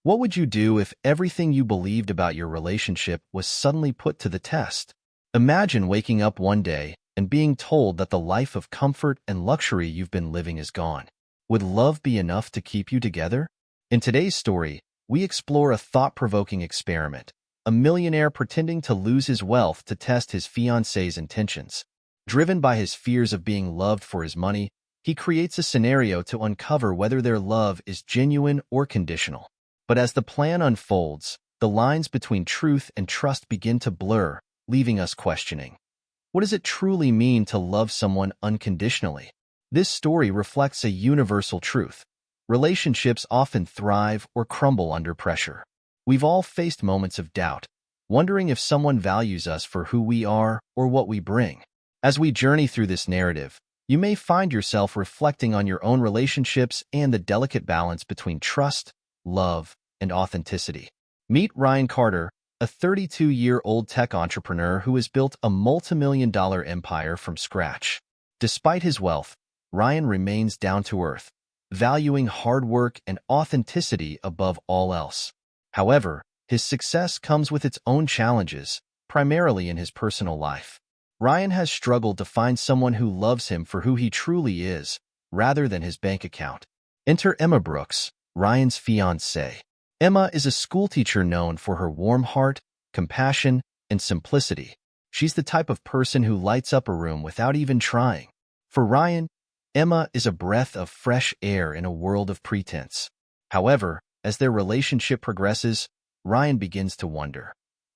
What would you do if everything you believed about your relationship was suddenly put to the test? Imagine waking up one day and being told that the life of comfort and luxury you've been living is gone. Would love be enough to keep you together? In today's story, we explore a thought-provoking experiment, a millionaire pretending to lose his wealth to test his fiancée's intentions. Driven by his fears of being loved for his money, he creates a scenario to uncover whether their love is genuine or conditional. But as the plan unfolds, the lines between truth and trust begin to blur, leaving us questioning. What does it truly mean to love someone unconditionally? This story reflects a universal truth. Relationships often thrive or crumble under pressure. We've all faced moments of doubt, wondering if someone values us for who we are or what we bring. As we journey through this narrative, you may find yourself reflecting on your own relationships and the delicate balance between trust, love, and authenticity. Meet Ryan Carter, a 32-year-old tech entrepreneur who has built a multimillion-dollar empire from scratch. Despite his wealth, Ryan remains down to earth, valuing hard work and authenticity above all else. However, his success comes with its own challenges, primarily in his personal life. Ryan has struggled to find someone who loves him for who he truly is, rather than his bank account. Enter Emma Brooks, Ryan's fiancée. Emma is a schoolteacher known for her warm heart, compassion, and simplicity. She's the type of person who lights up a room without even trying. For Ryan, Emma is a breath of fresh air in a world of pretense. However, as their relationship progresses, Ryan begins to wonder,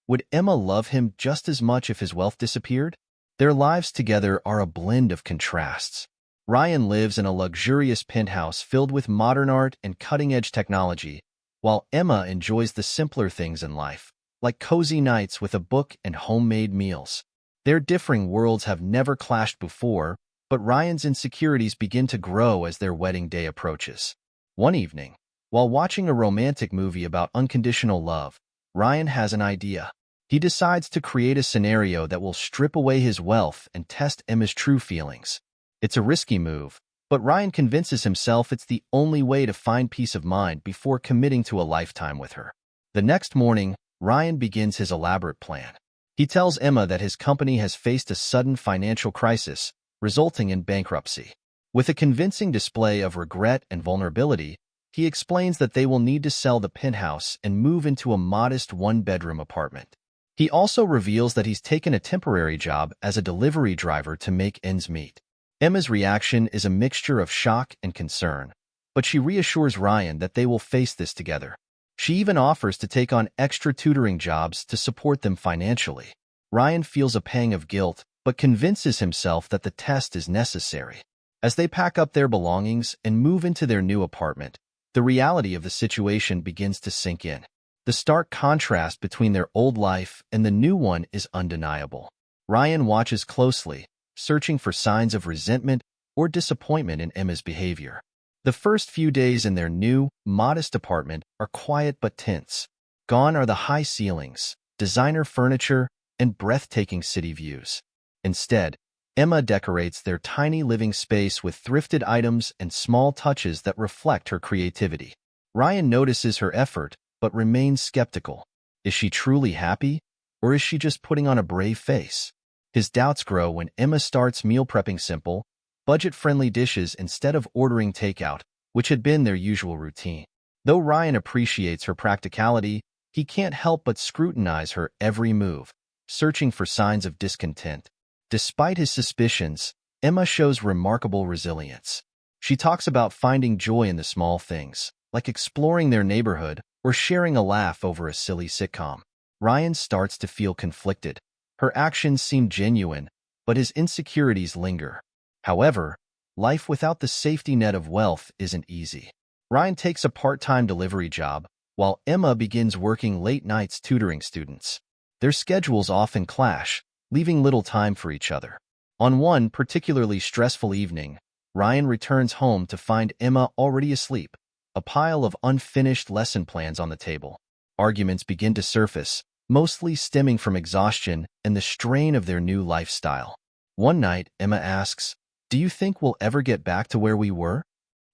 would Emma love him just as much if his wealth disappeared? Their lives together are a blend of contrasts. Ryan lives in a luxurious penthouse filled with modern art and cutting-edge technology, while Emma enjoys the simpler things in life, like cozy nights with a book and homemade meals. Their differing worlds have never clashed before, but Ryan's insecurities begin to grow as their wedding day approaches. One evening, while watching a romantic movie about unconditional love, Ryan has an idea. He decides to create a scenario that will strip away his wealth and test Emma's true feelings. It's a risky move, but Ryan convinces himself it's the only way to find peace of mind before committing to a lifetime with her. The next morning, Ryan begins his elaborate plan. He tells Emma that his company has faced a sudden financial crisis, resulting in bankruptcy. With a convincing display of regret and vulnerability, he explains that they will need to sell the penthouse and move into a modest one-bedroom apartment. He also reveals that he's taken a temporary job as a delivery driver to make ends meet. Emma's reaction is a mixture of shock and concern, but she reassures Ryan that they will face this together. She even offers to take on extra tutoring jobs to support them financially. Ryan feels a pang of guilt, but convinces himself that the test is necessary. As they pack up their belongings and move into their new apartment, the reality of the situation begins to sink in. The stark contrast between their old life and the new one is undeniable. Ryan watches closely, searching for signs of resentment or disappointment in Emma's behavior. The first few days in their new, modest apartment are quiet but tense. Gone are the high ceilings, designer furniture, and breathtaking city views. Instead, Emma decorates their tiny living space with thrifted items and small touches that reflect her creativity. Ryan notices her effort, but remains skeptical. Is she truly happy, or is she just putting on a brave face? His doubts grow when Emma starts meal prepping simple, budget-friendly dishes instead of ordering takeout, which had been their usual routine. Though Ryan appreciates her practicality, he can't help but scrutinize her every move, searching for signs of discontent. Despite his suspicions, Emma shows remarkable resilience. She talks about finding joy in the small things, like exploring their neighborhood or sharing a laugh over a silly sitcom. Ryan starts to feel conflicted. Her actions seem genuine, but his insecurities linger. However, life without the safety net of wealth isn't easy. Ryan takes a part-time delivery job, while Emma begins working late nights tutoring students. Their schedules often clash, leaving little time for each other. On one particularly stressful evening, Ryan returns home to find Emma already asleep, a pile of unfinished lesson plans on the table. Arguments begin to surface, mostly stemming from exhaustion and the strain of their new lifestyle. One night, Emma asks, "Do you think we'll ever get back to where we were?"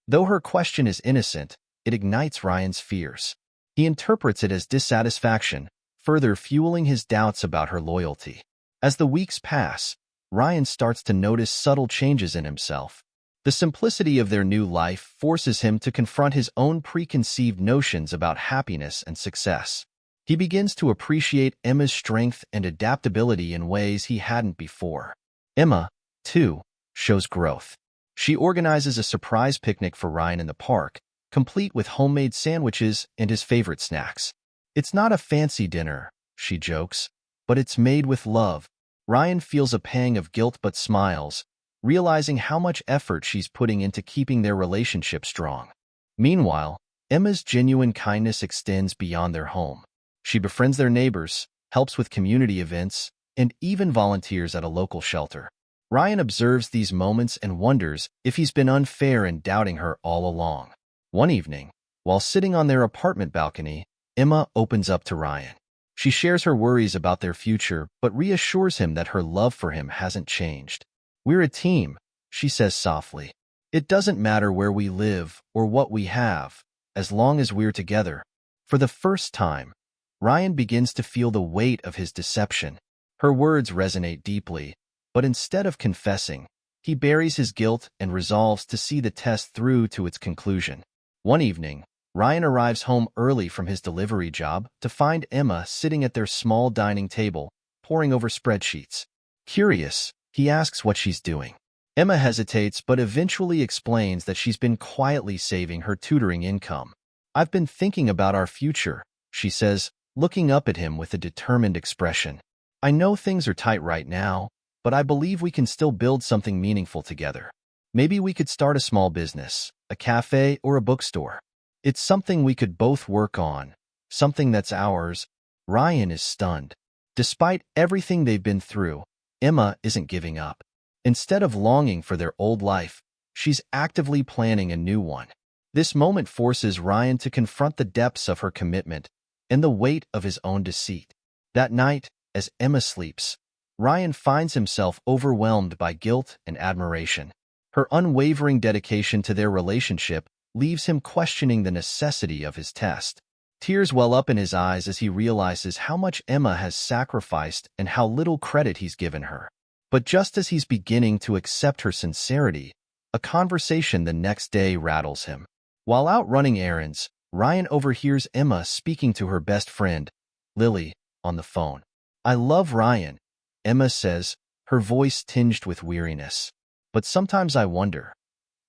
Though her question is innocent, it ignites Ryan's fears. He interprets it as dissatisfaction, further fueling his doubts about her loyalty. As the weeks pass, Ryan starts to notice subtle changes in himself. The simplicity of their new life forces him to confront his own preconceived notions about happiness and success. He begins to appreciate Emma's strength and adaptability in ways he hadn't before. Emma, too, shows growth. She organizes a surprise picnic for Ryan in the park, complete with homemade sandwiches and his favorite snacks. "It's not a fancy dinner," she jokes, "but it's made with love." Ryan feels a pang of guilt but smiles, realizing how much effort she's putting into keeping their relationship strong. Meanwhile, Emma's genuine kindness extends beyond their home. She befriends their neighbors, helps with community events, and even volunteers at a local shelter. Ryan observes these moments and wonders if he's been unfair in doubting her all along. One evening, while sitting on their apartment balcony, Emma opens up to Ryan. She shares her worries about their future, but reassures him that her love for him hasn't changed. "We're a team," she says softly. "It doesn't matter where we live or what we have, as long as we're together." For the first time, Ryan begins to feel the weight of his deception. Her words resonate deeply, but instead of confessing, he buries his guilt and resolves to see the test through to its conclusion. One evening, Ryan arrives home early from his delivery job to find Emma sitting at their small dining table, poring over spreadsheets. Curious, he asks what she's doing. Emma hesitates but eventually explains that she's been quietly saving her tutoring income. "I've been thinking about our future," she says, looking up at him with a determined expression. "I know things are tight right now, but I believe we can still build something meaningful together. Maybe we could start a small business, a cafe or a bookstore. It's something we could both work on, something that's ours." Ryan is stunned. Despite everything they've been through, Emma isn't giving up. Instead of longing for their old life, she's actively planning a new one. This moment forces Ryan to confront the depths of her commitment and the weight of his own deceit. That night, as Emma sleeps, Ryan finds himself overwhelmed by guilt and admiration. Her unwavering dedication to their relationship leaves him questioning the necessity of his test. Tears well up in his eyes as he realizes how much Emma has sacrificed and how little credit he's given her. But just as he's beginning to accept her sincerity, a conversation the next day rattles him. While out running errands, Ryan overhears Emma speaking to her best friend, Lily, on the phone. "I love Ryan," Emma says, her voice tinged with weariness. "But sometimes I wonder,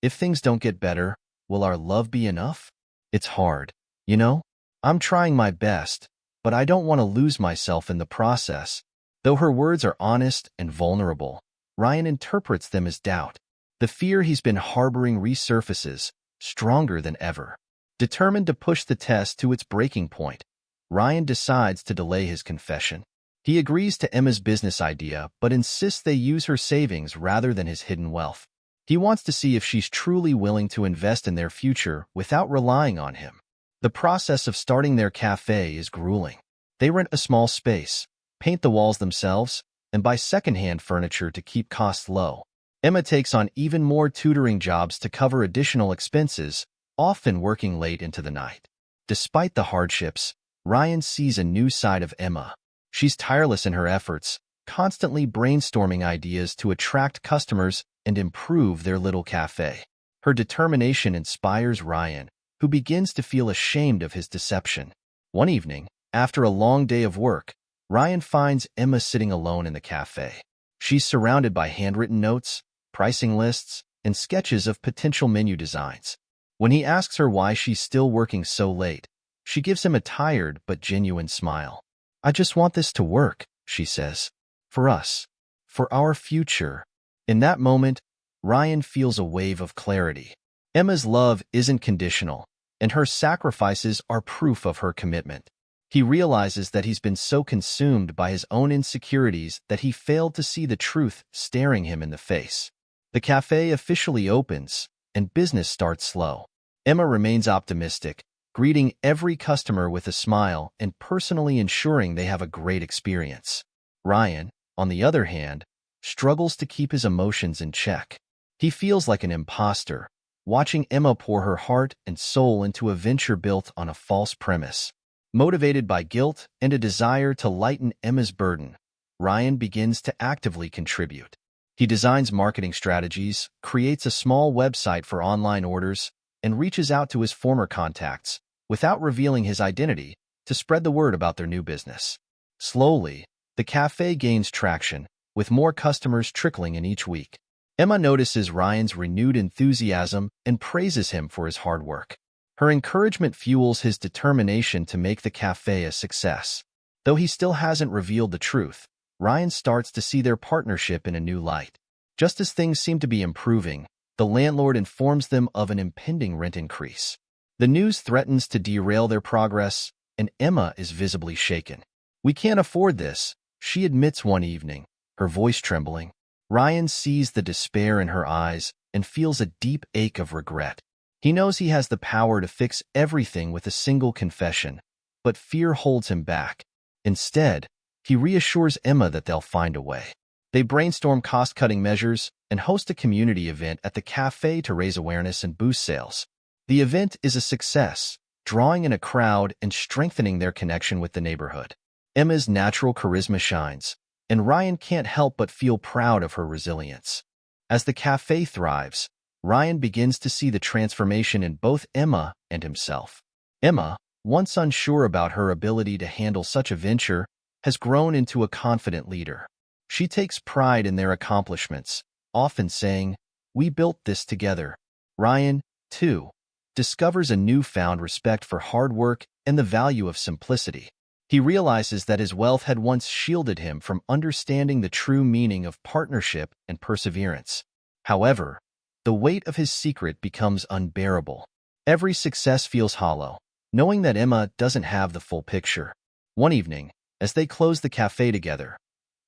if things don't get better, will our love be enough? It's hard, you know? I'm trying my best, but I don't want to lose myself in the process." Though her words are honest and vulnerable, Ryan interprets them as doubt. The fear he's been harboring resurfaces, stronger than ever. Determined to push the test to its breaking point, Ryan decides to delay his confession. He agrees to Emma's business idea, but insists they use her savings rather than his hidden wealth. He wants to see if she's truly willing to invest in their future without relying on him. The process of starting their cafe is grueling. They rent a small space, paint the walls themselves, and buy secondhand furniture to keep costs low. Emma takes on even more tutoring jobs to cover additional expenses, often working late into the night. Despite the hardships, Ryan sees a new side of Emma. She's tireless in her efforts, constantly brainstorming ideas to attract customers and improve their little cafe. Her determination inspires Ryan, who begins to feel ashamed of his deception. One evening, after a long day of work, Ryan finds Emma sitting alone in the cafe. She's surrounded by handwritten notes, pricing lists, and sketches of potential menu designs. When he asks her why she's still working so late, she gives him a tired but genuine smile. "I just want this to work," she says. "For us. For our future." In that moment, Ryan feels a wave of clarity. Emma's love isn't conditional, and her sacrifices are proof of her commitment. He realizes that he's been so consumed by his own insecurities that he failed to see the truth staring him in the face. The cafe officially opens, and business starts slow. Emma remains optimistic, greeting every customer with a smile and personally ensuring they have a great experience. Ryan, on the other hand, struggles to keep his emotions in check. He feels like an imposter, watching Emma pour her heart and soul into a venture built on a false premise. Motivated by guilt and a desire to lighten Emma's burden, Ryan begins to actively contribute. He designs marketing strategies, creates a small website for online orders, and reaches out to his former contacts, without revealing his identity, to spread the word about their new business. Slowly, the cafe gains traction, with more customers trickling in each week. Emma notices Ryan's renewed enthusiasm and praises him for his hard work. Her encouragement fuels his determination to make the cafe a success. Though he still hasn't revealed the truth, Ryan starts to see their partnership in a new light. Just as things seem to be improving, the landlord informs them of an impending rent increase. The news threatens to derail their progress, and Emma is visibly shaken. "We can't afford this," she admits one evening, her voice trembling. Ryan sees the despair in her eyes and feels a deep ache of regret. He knows he has the power to fix everything with a single confession, but fear holds him back. Instead, he reassures Emma that they'll find a way. They brainstorm cost-cutting measures and host a community event at the cafe to raise awareness and boost sales. The event is a success, drawing in a crowd and strengthening their connection with the neighborhood. Emma's natural charisma shines, and Ryan can't help but feel proud of her resilience. As the cafe thrives, Ryan begins to see the transformation in both Emma and himself. Emma, once unsure about her ability to handle such a venture, has grown into a confident leader. She takes pride in their accomplishments, often saying, "We built this together." Ryan, too, discovers a newfound respect for hard work and the value of simplicity. He realizes that his wealth had once shielded him from understanding the true meaning of partnership and perseverance. However, the weight of his secret becomes unbearable. Every success feels hollow, knowing that Emma doesn't have the full picture. One evening, as they close the cafe together,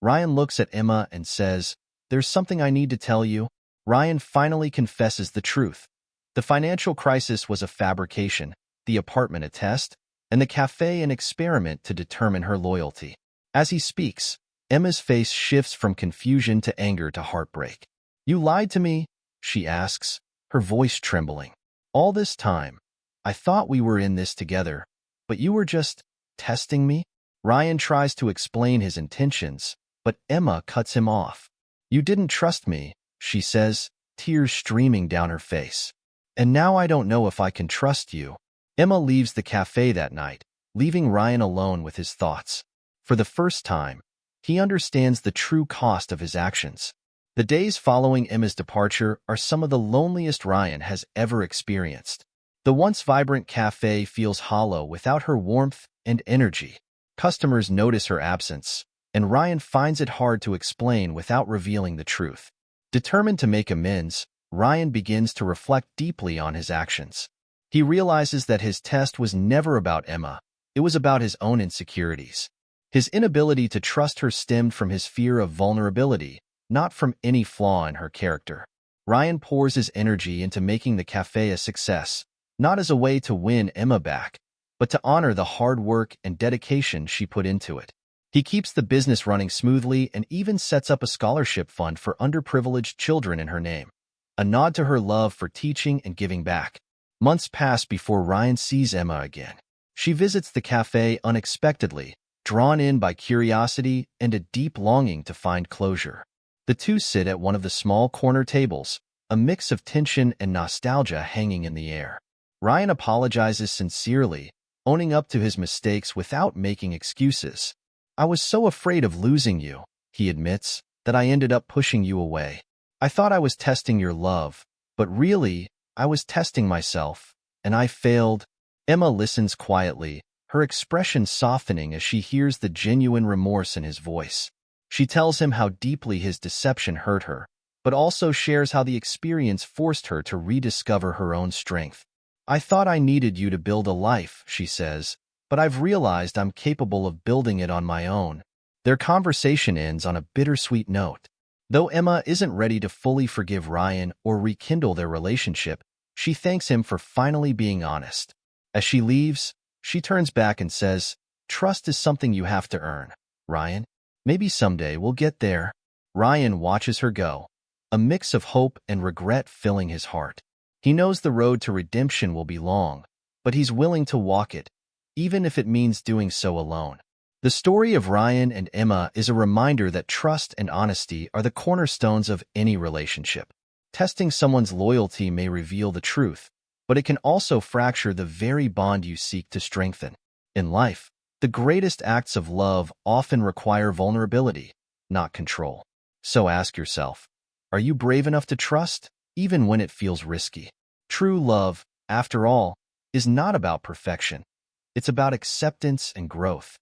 Ryan looks at Emma and says, "There's something I need to tell you." Ryan finally confesses the truth. The financial crisis was a fabrication, the apartment a test, and the cafe an experiment to determine her loyalty. As he speaks, Emma's face shifts from confusion to anger to heartbreak. "You lied to me?" she asks, her voice trembling. "All this time, I thought we were in this together, but you were just testing me?" Ryan tries to explain his intentions, but Emma cuts him off. "You didn't trust me," she says, tears streaming down her face. "And now I don't know if I can trust you." Emma leaves the cafe that night, leaving Ryan alone with his thoughts. For the first time, he understands the true cost of his actions. The days following Emma's departure are some of the loneliest Ryan has ever experienced. The once vibrant cafe feels hollow without her warmth and energy. Customers notice her absence, and Ryan finds it hard to explain without revealing the truth. Determined to make amends, Ryan begins to reflect deeply on his actions. He realizes that his test was never about Emma, it was about his own insecurities. His inability to trust her stemmed from his fear of vulnerability, not from any flaw in her character. Ryan pours his energy into making the cafe a success, not as a way to win Emma back, but to honor the hard work and dedication she put into it. He keeps the business running smoothly and even sets up a scholarship fund for underprivileged children in her name, a nod to her love for teaching and giving back. Months pass before Ryan sees Emma again. She visits the cafe unexpectedly, drawn in by curiosity and a deep longing to find closure. The two sit at one of the small corner tables, a mix of tension and nostalgia hanging in the air. Ryan apologizes sincerely, owning up to his mistakes without making excuses. "I was so afraid of losing you," he admits, "that I ended up pushing you away. I thought I was testing your love, but really, I was testing myself, and I failed." Emma listens quietly, her expression softening as she hears the genuine remorse in his voice. She tells him how deeply his deception hurt her, but also shares how the experience forced her to rediscover her own strength. "I thought I needed you to build a life," she says, "but I've realized I'm capable of building it on my own." Their conversation ends on a bittersweet note. Though Emma isn't ready to fully forgive Ryan or rekindle their relationship, she thanks him for finally being honest. As she leaves, she turns back and says, "Trust is something you have to earn, Ryan. Maybe someday we'll get there." Ryan watches her go, a mix of hope and regret filling his heart. He knows the road to redemption will be long, but he's willing to walk it, even if it means doing so alone. The story of Ryan and Emma is a reminder that trust and honesty are the cornerstones of any relationship. Testing someone's loyalty may reveal the truth, but it can also fracture the very bond you seek to strengthen. In life, the greatest acts of love often require vulnerability, not control. So ask yourself, are you brave enough to trust, even when it feels risky? True love, after all, is not about perfection. It's about acceptance and growth.